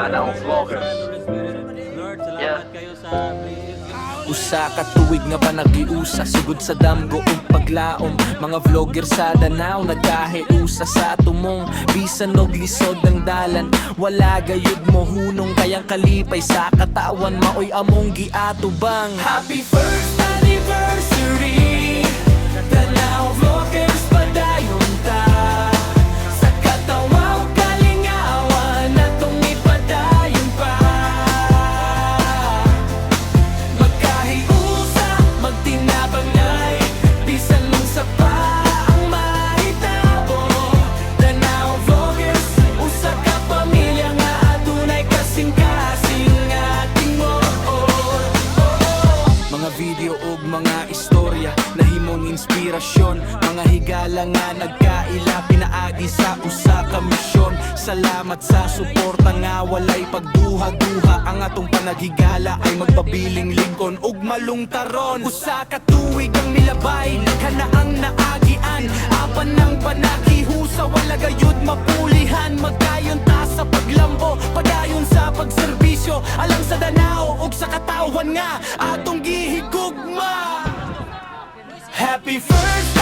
Danao Vloggers. Lord, Yeah. salamat kayo sa Usa ka tuig nga ba nagiusa sugod sa damgo ug paglaom. Mga vlogger sa Danao nagkahiusa sa tumong bisan og lisod ang dalan. Wala gayud mo hunong kayang kalipay sa katawan maoy among giatubang. Happy first anniversary Danao Vloggers padayon ta. Sa katawaw kalingawan atong ipadayon pa. Magtinabangay, bisan lang sa pa ang mahitabo. Danao Vloggers, usa ka pamilya nga adunay kasing-kasing nga tingod. Mga video ug mga istorya nahimong inspirasyon. Mga higala nga nagkaila pinaagi sa usa ka misyon. Salamat sa suporta nga walay pagduha-duha. Ang atong panaghigala ay magpabiling lingkon ug malungtaron. Usa ka tuig ang milabay, kana ang naagian. Apan ng panagihusa, wala gayud mapulihan. Magdayon ta sa paglambo, padayon sa pagserbisyo. Alang sa Danao ug sa katawhan nga atong gihigugma. Happy first